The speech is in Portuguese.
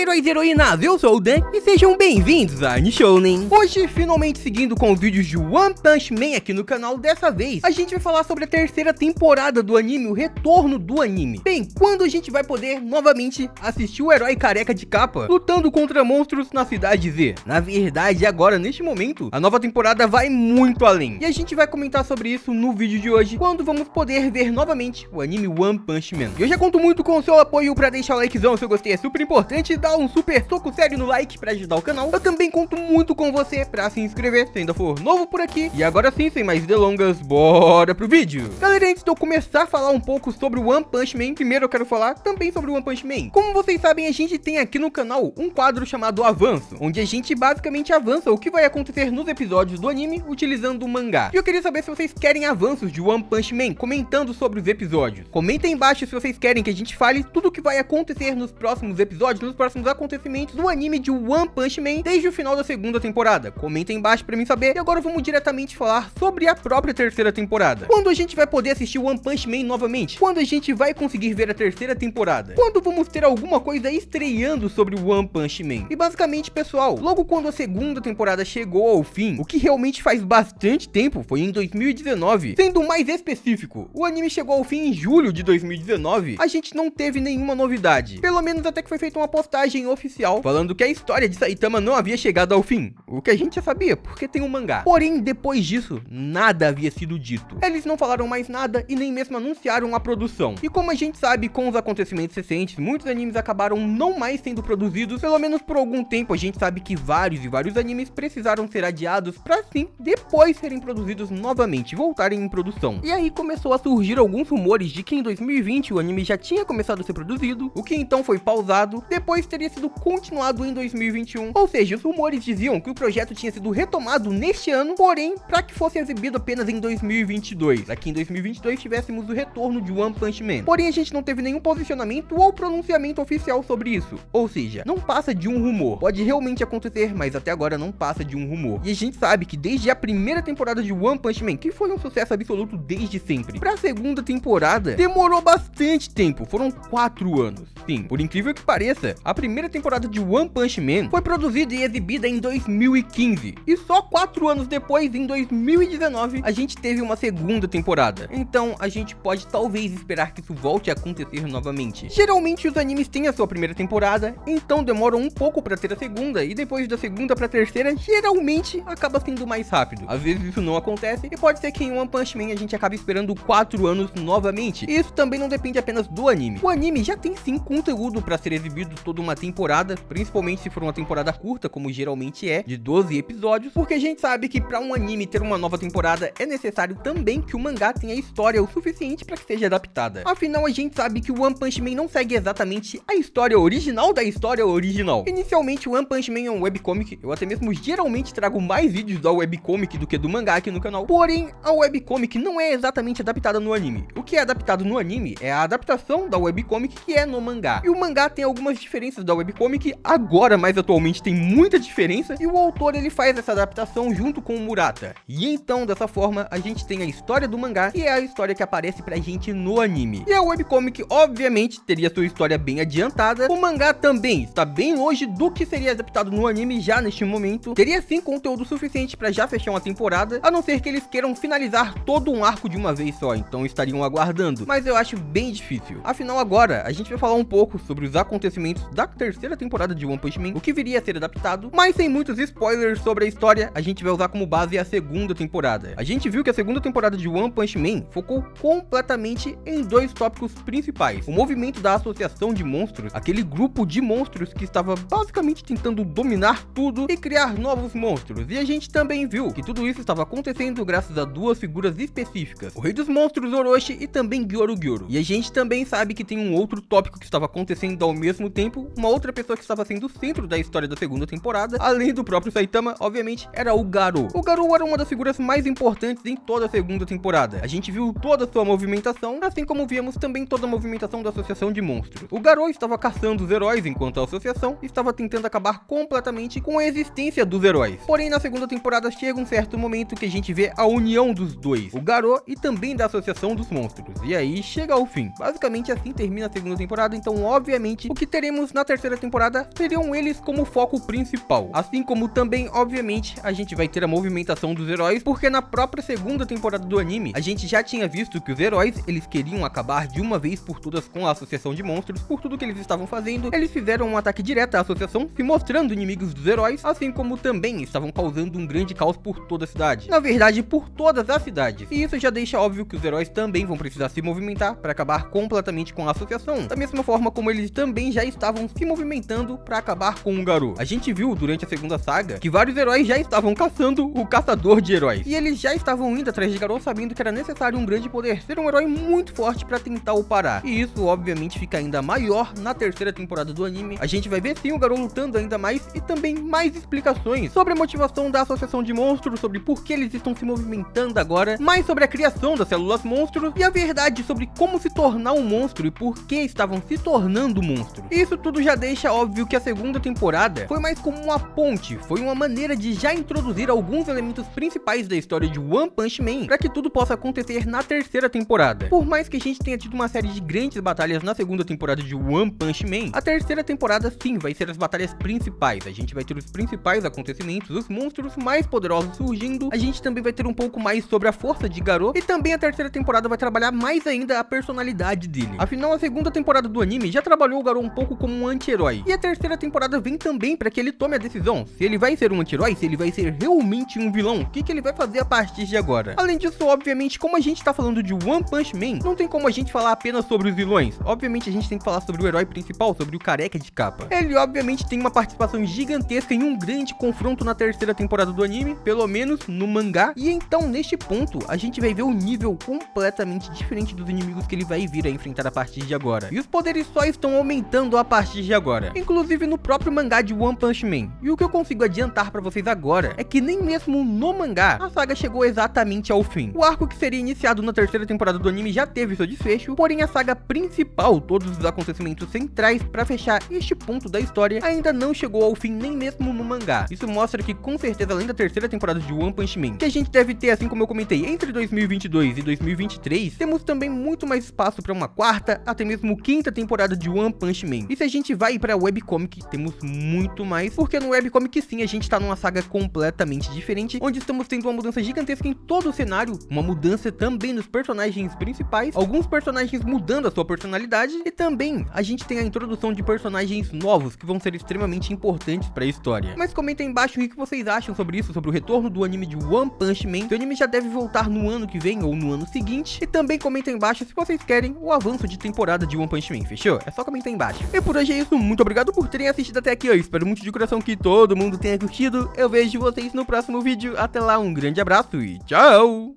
heróis e heroínas, eu sou o Dan e sejam bem-vindos a Nishounen. Hoje, finalmente seguindo com os vídeos de One Punch Man aqui no canal, dessa vez a gente vai falar sobre a terceira temporada do anime, o retorno do anime. Bem, quando a gente vai poder novamente assistir o herói careca de capa lutando contra monstros na cidade Z. Na verdade, agora, neste momento, a nova temporada vai muito além. E a gente vai comentar sobre isso no vídeo de hoje, quando vamos poder ver novamente o anime One Punch Man. E eu já conto muito com o seu apoio pra deixar o likezão se eu gostei, é super importante, dar um super soco sério no like pra ajudar o canal. Eu também conto muito com você pra se inscrever se ainda for novo por aqui. E agora sim, sem mais delongas, bora pro vídeo. Galera, antes de eu começar a falar um pouco sobre o One Punch Man, primeiro eu quero falar também sobre o One Punch Man. Como vocês sabem, a gente tem aqui no canal um quadro chamado Avanço, onde a gente basicamente avança o que vai acontecer nos episódios do anime utilizando o mangá. E eu queria saber se vocês querem avanços de One Punch Man, comentando sobre os episódios. Comenta aí embaixo se vocês querem que a gente fale tudo o que vai acontecer nos próximos episódios, nos próximos acontecimentos do anime de One Punch Man desde o final da segunda temporada. Comenta aí embaixo pra mim saber. E agora vamos diretamente falar sobre a própria terceira temporada. Quando a gente vai poder assistir One Punch Man novamente? Quando a gente vai conseguir ver a terceira temporada? Quando vamos ter alguma coisa estreando sobre o One Punch Man? E basicamente, pessoal, logo quando a segunda temporada chegou ao fim, o que realmente faz bastante tempo, foi em 2019. Sendo mais específico, o anime chegou ao fim em julho de 2019, a gente não teve nenhuma novidade. Pelo menos até que foi feita uma postagem oficial falando que a história de Saitama não havia chegado ao fim. O que a gente já sabia, porque tem um mangá. Porém, depois disso, nada havia sido dito. Eles não falaram mais nada e nem mesmo anunciaram a produção. E como a gente sabe, com os acontecimentos recentes, muitos animes acabaram não mais sendo produzidos, pelo menos por algum tempo. A gente sabe que vários animes precisaram ser adiados pra sim, depois serem produzidos novamente, voltarem em produção. E aí começou a surgir alguns rumores de que em 2020 o anime já tinha começado a ser produzido, o que então foi pausado, depois teria sido continuado em 2021. Ou seja, os rumores diziam que o projeto tinha sido retomado neste ano, porém, para que fosse exibido apenas em 2022, para que em 2022 tivéssemos o retorno de One Punch Man. Porém, a gente não teve nenhum posicionamento ou pronunciamento oficial sobre isso. Ou seja, não passa de um rumor. Pode realmente acontecer, mas até agora não passa de um rumor. E a gente sabe que desde a primeira temporada de One Punch Man, que foi um sucesso absoluto desde sempre, para a segunda temporada, demorou bastante tempo, foram 4 anos. Sim, por incrível que pareça, a primeira temporada de One Punch Man foi produzida e exibida em 2015. E só 4 anos depois, em 2019, a gente teve uma segunda temporada. Então, a gente pode talvez esperar que isso volte a acontecer novamente. Geralmente, os animes têm a sua primeira temporada, então demoram um pouco pra ter a segunda, e depois da segunda pra terceira, geralmente acaba sendo mais rápido. Às vezes isso não acontece, e pode ser que em One Punch Man a gente acabe esperando 4 anos novamente. E isso também não depende apenas do anime. O anime já tem sim conteúdo pra ser exibido toda uma temporada, principalmente se for uma temporada curta, como geralmente é, de 12 episódios, porque a gente sabe que pra um anime ter uma nova temporada é necessário também que o mangá tenha história o suficiente pra que seja adaptada. Afinal, a gente sabe que o One Punch Man não segue exatamente a história original da história original. Inicialmente, o One Punch Man é um webcomic, eu até mesmo geralmente trago mais vídeos da webcomic do que do mangá aqui no canal, porém, a webcomic não é exatamente adaptada no anime. O que é adaptado no anime é a adaptação da webcomic que é no mangá. E o mangá tem algumas diferenças da webcomic, agora mais atualmente tem muita diferença, e o autor ele faz essa adaptação junto com o Murata. E então, dessa forma, a gente tem a história do mangá, que é a história que aparece pra gente no anime. E a webcomic, obviamente, teria sua história bem adiantada. O mangá também está bem longe do que seria adaptado no anime já neste momento. Teria sim conteúdo suficiente pra já fechar uma temporada, a não ser que eles queiram finalizar todo um arco de uma vez só, então estariam aguardando. Mas eu acho bem difícil. Afinal, agora, a gente vai falar um pouco sobre os acontecimentos da terceira temporada de One Punch Man, o que viria a ser adaptado, mas sem muitos spoilers sobre a história, a gente vai usar como base a segunda temporada. A gente viu que a segunda temporada de One Punch Man focou completamente em 2 tópicos principais: o movimento da associação de monstros, aquele grupo de monstros que estava basicamente tentando dominar tudo e criar novos monstros, e a gente também viu que tudo isso estava acontecendo graças a 2 figuras específicas: o Rei dos Monstros Orochi e também Gyoru Gyoru. E a gente também sabe que tem um outro tópico que estava acontecendo ao mesmo tempo, uma outra pessoa que estava sendo o centro da história da segunda temporada, além do próprio Saitama, obviamente, era o Garou. O Garou era uma das figuras mais importantes em toda a segunda temporada. A gente viu toda a sua movimentação, assim como víamos também toda a movimentação da associação de monstros. O Garou estava caçando os heróis, enquanto a associação estava tentando acabar completamente com a existência dos heróis. Porém, na segunda temporada chega um certo momento que a gente vê a união dos dois, o Garou e também da associação dos monstros. E aí chega ao fim. Basicamente assim termina a segunda temporada, então obviamente o que teremos na terceira temporada seriam eles como foco principal. Assim como também, obviamente, a gente vai ter a movimentação dos heróis, porque na própria segunda temporada do anime, a gente já tinha visto que os heróis, eles queriam acabar de uma vez por todas com a associação de monstros, por tudo que eles estavam fazendo. Eles fizeram um ataque direto à associação, se mostrando inimigos dos heróis, assim como também estavam causando um grande caos por toda a cidade. Na verdade, por todas as cidades. E isso já deixa óbvio que os heróis também vão precisar se movimentar para acabar completamente com a associação, da mesma forma como eles também já estavam se movimentando para acabar com o Garou. A gente viu durante a segunda saga que vários heróis já estavam caçando o caçador de heróis, e eles já estavam indo atrás de Garou sabendo que era necessário um grande poder, ser um herói muito forte para tentar o parar. E isso obviamente fica ainda maior na terceira temporada do anime. A gente vai ver sim o Garou lutando ainda mais e também mais explicações sobre a motivação da associação de monstros, sobre por que eles estão se movimentando agora, mais sobre a criação das células monstro e a verdade sobre como se tornar um monstro e por que estavam se tornando monstros. Isso tudo já deixa óbvio que a segunda temporada foi mais como uma ponte, foi uma maneira de já introduzir alguns elementos principais da história de One Punch Man para que tudo possa acontecer na terceira temporada. Por mais que a gente tenha tido uma série de grandes batalhas na segunda temporada de One Punch Man, a terceira temporada sim vai ser as batalhas principais. A gente vai ter os principais acontecimentos, os monstros mais poderosos surgindo, a gente também vai ter um pouco mais sobre a força de Garou, e também a terceira temporada vai trabalhar mais ainda a personalidade dele. Afinal, a segunda temporada do anime já trabalhou o Garou um pouco como um anti-herói, e a terceira temporada vem também para que ele tome a decisão se ele vai ser um anti-herói, se ele vai ser realmente um vilão, o que ele vai fazer a partir de agora. Além disso, obviamente, como a gente tá falando de One Punch Man, não tem como a gente falar apenas sobre os vilões. Obviamente a gente tem que falar sobre o herói principal, sobre o careca de capa. Ele obviamente tem uma participação gigantesca em um grande confronto na terceira temporada do anime, pelo menos no mangá, e então neste ponto a gente vai ver um nível completamente diferente dos inimigos que ele vai vir a enfrentar a partir de agora. E os poderes só estão aumentando a partir de agora, inclusive no próprio mangá de One Punch Man. E o que eu consigo adiantar pra vocês agora é que nem mesmo no mangá a saga chegou exatamente ao fim. O arco que seria iniciado na terceira temporada do anime já teve seu desfecho, porém a saga principal, todos os acontecimentos centrais pra fechar este ponto da história, ainda não chegou ao fim nem mesmo no mangá. Isso mostra que com certeza, além da terceira temporada de One Punch Man, que a gente deve ter, assim como eu comentei, entre 2022 e 2023, temos também muito mais espaço para uma quarta, até mesmo quinta temporada de One Punch Man. E se a gente vai para webcomic, temos muito mais, porque no webcomic sim, a gente tá numa saga completamente diferente, onde estamos tendo uma mudança gigantesca em todo o cenário, uma mudança também nos personagens principais, alguns personagens mudando a sua personalidade, e também a gente tem a introdução de personagens novos que vão ser extremamente importantes para a história. Mas comentem embaixo o que vocês acham sobre isso, sobre o retorno do anime de One Punch Man, se o anime já deve voltar no ano que vem ou no ano seguinte, e também comentem embaixo se vocês querem o avanço de temporada de One Punch Man, fechou? É só comentar embaixo. E por hoje é isso, muito obrigado por terem assistido até aqui, eu espero muito de coração que todo mundo tenha curtido, eu vejo vocês no próximo vídeo, até lá, um grande abraço e tchau!